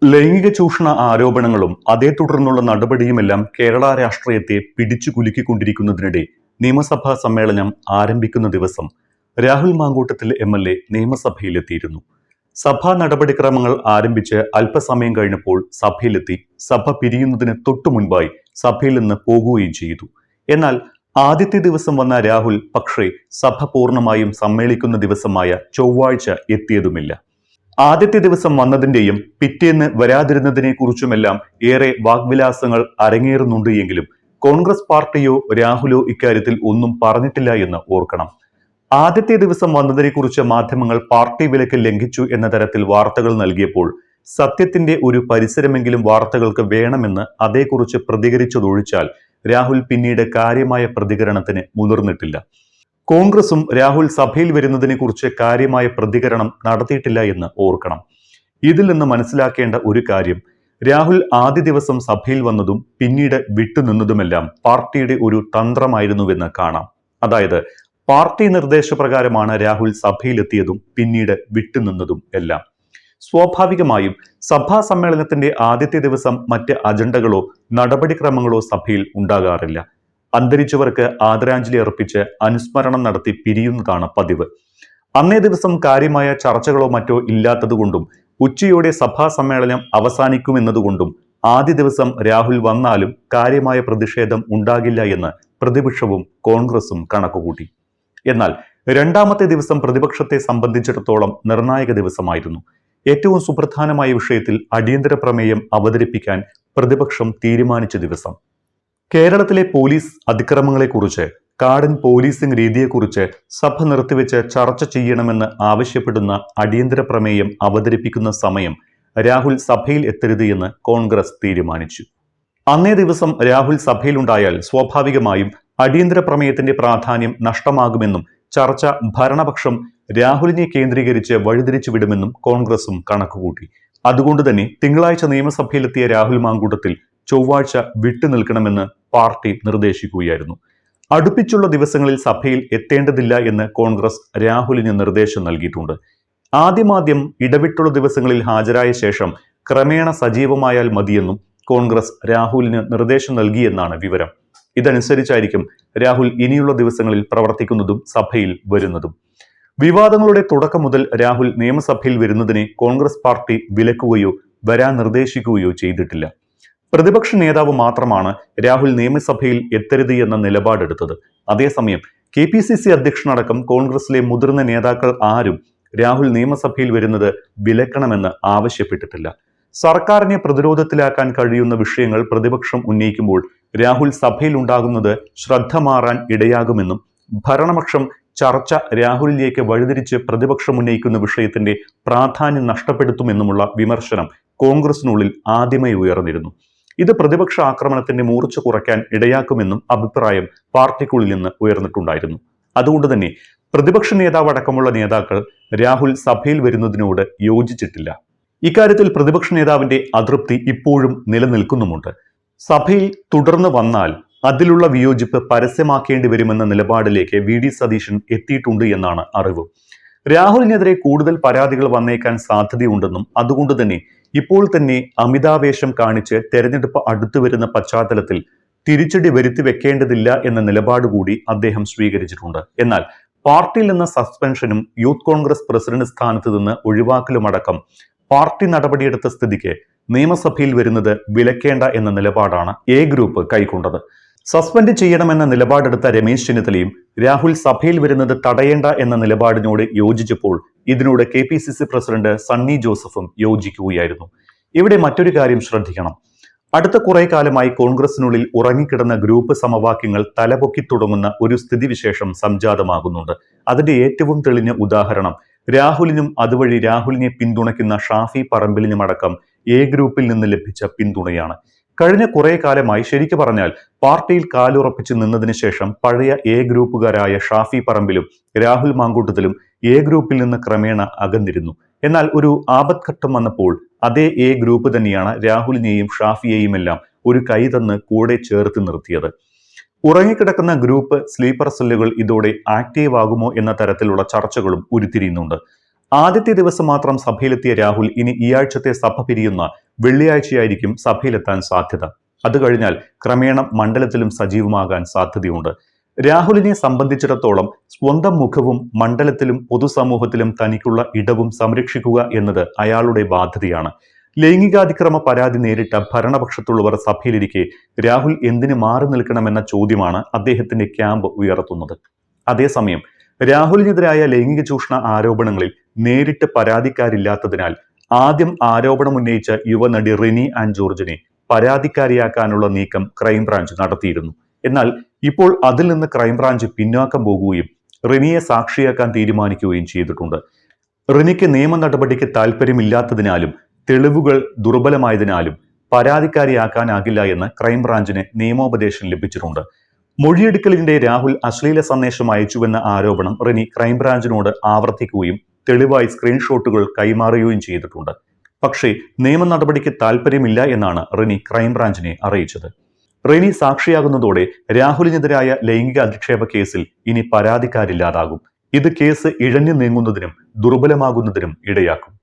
ലൈംഗിക ചൂഷണ ആരോപണങ്ങളും അതേ തുടർന്നുള്ള നടപടിയുമെല്ലാം കേരള രാഷ്ട്രീയത്തെ പിടിച്ചു കുലുക്കിക്കൊണ്ടിരിക്കുന്നതിനിടെ നിയമസഭാ സമ്മേളനം ആരംഭിക്കുന്ന ദിവസം രാഹുൽ മാങ്കൂട്ടത്തിൽ MLA നിയമസഭയിലെത്തിയിരുന്നു. സഭാ നടപടിക്രമങ്ങൾ ആരംഭിച്ച് അല്പസമയം കഴിഞ്ഞപ്പോൾ സഭയിലെത്തി സഭ പിരിയുന്നതിന് തൊട്ടു മുൻപായി സഭയിൽ നിന്ന് പോകുകയും ചെയ്തു. എന്നാൽ ആദ്യത്തെ ദിവസം വന്ന രാഹുൽ പക്ഷേ സഭ പൂർണ്ണമായും സമ്മേളിക്കുന്ന ദിവസമായ ചൊവ്വാഴ്ച എത്തിയതുമില്ല. ആദ്യത്തെ ദിവസം വന്നതിന്റെയും പിറ്റേന്ന് വരാതിരുന്നതിനെ കുറിച്ചുമെല്ലാം ഏറെ വാഗ്വിലാസങ്ങൾ അരങ്ങേറുന്നുണ്ട് എങ്കിലും കോൺഗ്രസ് പാർട്ടിയോ രാഹുലോ ഇക്കാര്യത്തിൽ ഒന്നും പറഞ്ഞിട്ടില്ല എന്ന് ഓർക്കണം. ആദ്യത്തെ ദിവസം വന്നതിനെക്കുറിച്ച് മാധ്യമങ്ങൾ പാർട്ടി വിലക്ക് ലംഘിച്ചു എന്ന തരത്തിൽ വാർത്തകൾ നൽകിയപ്പോൾ സത്യത്തിന്റെ ഒരു പരിസരമെങ്കിലും വാർത്തകൾക്ക് വേണമെന്ന് അതേക്കുറിച്ച് പ്രതികരിച്ചതൊഴിച്ചാൽ രാഹുൽ പിന്നീട് കാര്യമായ പ്രതികരണത്തിന് മുതിർന്നിട്ടില്ല. കോൺഗ്രസും രാഹുൽ സഭയിൽ വരുന്നതിനെ കുറിച്ച് കാര്യമായ പ്രതികരണം നടത്തിയിട്ടില്ല എന്ന് ഓർക്കണം. ഇതിൽ നിന്ന് മനസ്സിലാക്കേണ്ട ഒരു കാര്യം, രാഹുൽ ആദ്യ ദിവസം സഭയിൽ വന്നതും പിന്നീട് വിട്ടുനിന്നതുമെല്ലാം പാർട്ടിയുടെ ഒരു തന്ത്രമായിരുന്നുവെന്ന് കാണാം. അതായത് പാർട്ടി നിർദ്ദേശപ്രകാരമാണ് രാഹുൽ സഭയിലെത്തിയതും പിന്നീട് വിട്ടുനിന്നതും എല്ലാം. സ്വാഭാവികമായും സഭാ സമ്മേളനത്തിന്റെ ആദ്യത്തെ ദിവസം മറ്റ് അജണ്ടകളോ നടപടിക്രമങ്ങളോ സഭയിൽ ഉണ്ടാകാറില്ല. അന്തരിച്ചവർക്ക് ആദരാഞ്ജലി അർപ്പിച്ച് അനുസ്മരണം നടത്തി പിരിയുന്നതാണ് പതിവ്. അന്നേ ദിവസം കാര്യമായ ചർച്ചകളോ മറ്റോ ഇല്ലാത്തതുകൊണ്ടും ഉച്ചയോടെ സഭാ സമ്മേളനം അവസാനിക്കുമെന്നതുകൊണ്ടും ആദ്യ ദിവസം രാഹുൽ വന്നാലും കാര്യമായ പ്രതിഷേധം ഉണ്ടാകില്ല എന്ന് പ്രതിപക്ഷവും കോൺഗ്രസും കണക്കുകൂട്ടി. എന്നാൽ രണ്ടാമത്തെ ദിവസം പ്രതിപക്ഷത്തെ സംബന്ധിച്ചിടത്തോളം നിർണായക ദിവസമായിരുന്നു. ഏറ്റവും സുപ്രധാനമായ വിഷയത്തിൽ അടിയന്തര പ്രമേയം അവതരിപ്പിക്കാൻ പ്രതിപക്ഷം തീരുമാനിച്ച ദിവസം. കേരളത്തിലെ പോലീസ് അതിക്രമങ്ങളെക്കുറിച്ച്, കാടൻ പോലീസിംഗ് രീതിയെക്കുറിച്ച് സഭ നിർത്തിവെച്ച് ചർച്ച ചെയ്യണമെന്ന് ആവശ്യപ്പെടുന്ന അടിയന്തര പ്രമേയം അവതരിപ്പിക്കുന്ന സമയം രാഹുൽ സഭയിൽ എത്തരുത് എന്ന് കോൺഗ്രസ് തീരുമാനിച്ചു. അന്നേ ദിവസം രാഹുൽ സഭയിലുണ്ടായാൽ സ്വാഭാവികമായും അടിയന്തര പ്രമേയത്തിന്റെ പ്രാധാന്യം നഷ്ടമാകുമെന്നും ചർച്ച ഭരണപക്ഷം രാഹുലിനെ കേന്ദ്രീകരിച്ച് വഴിതിരിച്ചു വിടുമെന്നും കോൺഗ്രസും കണക്കുകൂട്ടി. അതുകൊണ്ട് തന്നെ തിങ്കളാഴ്ച നിയമസഭയിലെത്തിയ രാഹുൽ മാങ്കൂട്ടത്തിൽ ചൊവ്വാഴ്ച വിട്ടുനിൽക്കണമെന്ന് പാർട്ടി നിർദ്ദേശിക്കുകയായിരുന്നു. അടുപ്പിച്ചുള്ള ദിവസങ്ങളിൽ സഭയിൽ എത്തേണ്ടതില്ല എന്ന് കോൺഗ്രസ് രാഹുലിന് നിർദ്ദേശം നൽകിയിട്ടുണ്ട്. ആദ്യമാദ്യം ഇടവിട്ടുള്ള ദിവസങ്ങളിൽ ഹാജരായ ശേഷം ക്രമേണ സജീവമായാൽ മതിയെന്നും കോൺഗ്രസ് രാഹുലിന് നിർദ്ദേശം നൽകിയെന്നാണ് വിവരം. ഇതനുസരിച്ചായിരിക്കും രാഹുൽ ഇനിയുള്ള ദിവസങ്ങളിൽ പ്രവർത്തിക്കുന്നതും സഭയിൽ വരുന്നതും. വിവാദങ്ങളുടെ തുടക്കം മുതൽ രാഹുൽ നിയമസഭയിൽ വരുന്നതിനെ കോൺഗ്രസ് പാർട്ടി വിലക്കുകയോ വരാൻ നിർദ്ദേശിക്കുകയോ ചെയ്തിട്ടില്ല. പ്രതിപക്ഷ നേതാവ് മാത്രമാണ് രാഹുൽ നിയമസഭയിൽ എത്തരുത് എന്ന നിലപാടെടുത്തത്. അതേസമയം KPCC അധ്യക്ഷനടക്കം കോൺഗ്രസിലെ മുതിർന്ന നേതാക്കൾ ആരും രാഹുൽ നിയമസഭയിൽ വരുന്നത് വിലക്കണമെന്ന് ആവശ്യപ്പെട്ടിട്ടില്ല. സർക്കാരിനെ പ്രതിരോധത്തിലാക്കാൻ കഴിയുന്ന വിഷയങ്ങൾ പ്രതിപക്ഷം ഉന്നയിക്കുമ്പോൾ രാഹുൽ സഭയിൽ ഉണ്ടാകുന്നത് ശ്രദ്ധ മാറാൻ ഇടയാകുമെന്നും ഭരണപക്ഷം ചർച്ച രാഹുലിലേക്ക് വഴിതിരിച്ച് പ്രതിപക്ഷം ഉന്നയിക്കുന്ന വിഷയത്തിന്റെ പ്രാധാന്യം നഷ്ടപ്പെടുത്തുമെന്നുമുള്ള വിമർശനം കോൺഗ്രസിനുള്ളിൽ ആദ്യമേ ഉയർന്നിരുന്നു. ഇത് പ്രതിപക്ഷ ആക്രമണത്തിന്റെ മൂർച്ച കുറയ്ക്കാൻ ഇടയാക്കുമെന്നും അഭിപ്രായം പാർട്ടിക്കുള്ളിൽ നിന്ന് ഉയർന്നിട്ടുണ്ടായിരുന്നു. അതുകൊണ്ട് തന്നെ പ്രതിപക്ഷ നേതാവ് അടക്കമുള്ള നേതാക്കൾ രാഹുൽ സഭയിൽ വരുന്നതിനോട് യോജിച്ചിട്ടില്ല. ഇക്കാര്യത്തിൽ പ്രതിപക്ഷ നേതാവിന്റെ അതൃപ്തി ഇപ്പോഴും നിലനിൽക്കുന്നുമുണ്ട്. സഭയിൽ തുടർന്ന് വന്നാൽ അതിലുള്ള വിയോജിപ്പ് പരസ്യമാക്കേണ്ടി വരുമെന്ന നിലപാടിലേക്ക് VD സതീശൻ എത്തിയിട്ടുണ്ട് എന്നാണ് അറിവ്. രാഹുലിനെതിരെ കൂടുതൽ പരാതികൾ വന്നേക്കാൻ സാധ്യതയുണ്ടെന്നും അതുകൊണ്ട് തന്നെ ഇപ്പോൾ തന്നെ അമിതാവേശം കാണിച്ച് തെരഞ്ഞെടുപ്പ് അടുത്തു വരുന്ന പശ്ചാത്തലത്തിൽ തിരിച്ചടി വരുത്തി വെക്കേണ്ടതില്ല എന്ന നിലപാട് കൂടി അദ്ദേഹം സ്വീകരിച്ചിട്ടുണ്ട്. എന്നാൽ പാർട്ടിയിൽ നിന്ന് സസ്പെൻഷനും യൂത്ത് കോൺഗ്രസ് പ്രസിഡന്റ് സ്ഥാനത്ത് നിന്ന് ഒഴിവാക്കലുമടക്കം പാർട്ടി നടപടിയെടുത്ത സ്ഥിതിക്ക് നിയമസഭയിൽ വരുന്നത് വിലക്കേണ്ട എന്ന നിലപാടാണ് A ഗ്രൂപ്പ് കൈക്കൊണ്ടത്. സസ്പെൻഡ് ചെയ്യണമെന്ന നിലപാടെടുത്ത രമേശ് ചെന്നിത്തലയും രാഹുൽ സഭയിൽ വരുന്നത് തടയേണ്ട എന്ന നിലപാടിനോട് യോജിച്ചപ്പോൾ ഇതിനോട് KPCC പ്രസിഡന്റ് സണ്ണി ജോസഫും യോജിക്കുകയായിരുന്നു. ഇവിടെ മറ്റൊരു കാര്യം ശ്രദ്ധിക്കണം. അടുത്ത കുറെ കാലമായി കോൺഗ്രസിനുള്ളിൽ ഉറങ്ങിക്കിടന്ന ഗ്രൂപ്പ് സമവാക്യങ്ങൾ തലപൊക്കി തുടങ്ങുന്ന ഒരു സ്ഥിതിവിശേഷം സംജാതമാകുന്നുണ്ട്. അതിന്റെ ഏറ്റവും തെളിഞ്ഞ ഉദാഹരണം രാഹുലിനും അതുവഴി രാഹുലിനെ പിന്തുണയ്ക്കുന്ന ഷാഫി പറമ്പിലിനുമടക്കം A ഗ്രൂപ്പിൽ നിന്ന് ലഭിച്ച പിന്തുണയാണ്. കഴിഞ്ഞ കുറെ കാലമായി ശരിക്കു പറഞ്ഞാൽ പാർട്ടിയിൽ കാലുറപ്പിച്ച് നിന്നതിന് ശേഷം പഴയ A ഗ്രൂപ്പുകാരായ ഷാഫി പറമ്പിലും രാഹുൽ മാങ്കൂട്ടത്തിലും A ഗ്രൂപ്പിൽ നിന്ന് ക്രമേണ അകന്നിരുന്നു. എന്നാൽ ഒരു ആപത്ഘട്ടം വന്നപ്പോൾ അതേ A ഗ്രൂപ്പ് തന്നെയാണ് രാഹുലിനെയും ഷാഫിയെയും എല്ലാം ഒരു കൈ തന്ന് കൂടെ ചേർത്ത് നിർത്തിയത്. ഉറങ്ങിക്കിടക്കുന്ന ഗ്രൂപ്പ് സ്ലീപ്പർ സെല്ലുകൾ ഇതോടെ ആക്റ്റീവ് ആകുമോ എന്ന തരത്തിലുള്ള ചർച്ചകളും ഉരുത്തിരിയുന്നുണ്ട്. ആദ്യത്തെ ദിവസം മാത്രം സഭയിലെത്തിയ രാഹുൽ ഇനി ഈ ആഴ്ചത്തെ സഭ പിരിയുന്ന വെള്ളിയാഴ്ചയായിരിക്കും സഭയിലെത്താൻ സാധ്യത. അത് കഴിഞ്ഞാൽ ക്രമേണ മണ്ഡലത്തിലും സജീവമാകാൻ സാധ്യതയുണ്ട്. രാഹുലിനെ സംബന്ധിച്ചിടത്തോളം സ്വന്തം മുഖവും മണ്ഡലത്തിലും പൊതുസമൂഹത്തിലും തനിക്കുള്ള ഇടവും സംരക്ഷിക്കുക എന്നത് അയാളുടെ ബാധ്യതയാണ്. ലൈംഗികാതിക്രമ പരാതി നേരിട്ട ഭരണപക്ഷത്തുള്ളവർ സഭയിലിരിക്കെ രാഹുൽ എന്തിന് മാറി നിൽക്കണമെന്ന ചോദ്യമാണ് അദ്ദേഹത്തിന്റെ ക്യാമ്പ് ഉയർത്തുന്നത്. അതേസമയം രാഹുലിനെതിരായ ലൈംഗിക ചൂഷണ ആരോപണങ്ങളിൽ നേരിട്ട് പരാതിക്കാരില്ലാത്തതിനാൽ ആദ്യം ആരോപണമുന്നയിച്ച യുവനടി റിനി ആൻ ജോർജിനെ പരാതിക്കാരിയാക്കാനുള്ള നീക്കം ക്രൈംബ്രാഞ്ച് നടത്തിയിരുന്നു. എന്നാൽ ഇപ്പോൾ അതിൽ നിന്ന് ക്രൈംബ്രാഞ്ച് പിന്നാക്കം പോകുകയും റിനിയെ സാക്ഷിയാക്കാൻ തീരുമാനിക്കുകയും ചെയ്തിട്ടുണ്ട്. റിനിക്ക് നിയമ നടപടിക്ക് താല്പര്യമില്ലാത്തതിനാലും തെളിവുകൾ ദുർബലമായതിനാലും പരാതിക്കാരിയാക്കാനാകില്ല എന്ന് ക്രൈംബ്രാഞ്ചിന് നിയമോപദേശം ലഭിച്ചിട്ടുണ്ട്. മൊഴിയെടുക്കലിന്റെ രാഹുൽ അശ്ലീല സന്ദേശം അയച്ചുവെന്ന ആരോപണം റിനി ക്രൈംബ്രാഞ്ചിനോട് ആവർത്തിക്കുകയും തെളിവായി സ്ക്രീൻഷോട്ടുകൾ കൈമാറുകയും ചെയ്തിട്ടുണ്ട്. പക്ഷേ നിയമ നടപടിക്ക് താല്പര്യമില്ല എന്നാണ് റിനി ക്രൈംബ്രാഞ്ചിനെ അറിയിച്ചത്. റിനി സാക്ഷിയാകുന്നതോടെ രാഹുലിനെതിരായ ലൈംഗിക അധിക്ഷേപ കേസിൽ ഇനി പരാതിക്കാരില്ലാതാകും. ഇത് കേസ് ഇഴഞ്ഞു നീങ്ങുന്നതിനും ദുർബലമാകുന്നതിനും ഇടയാക്കും.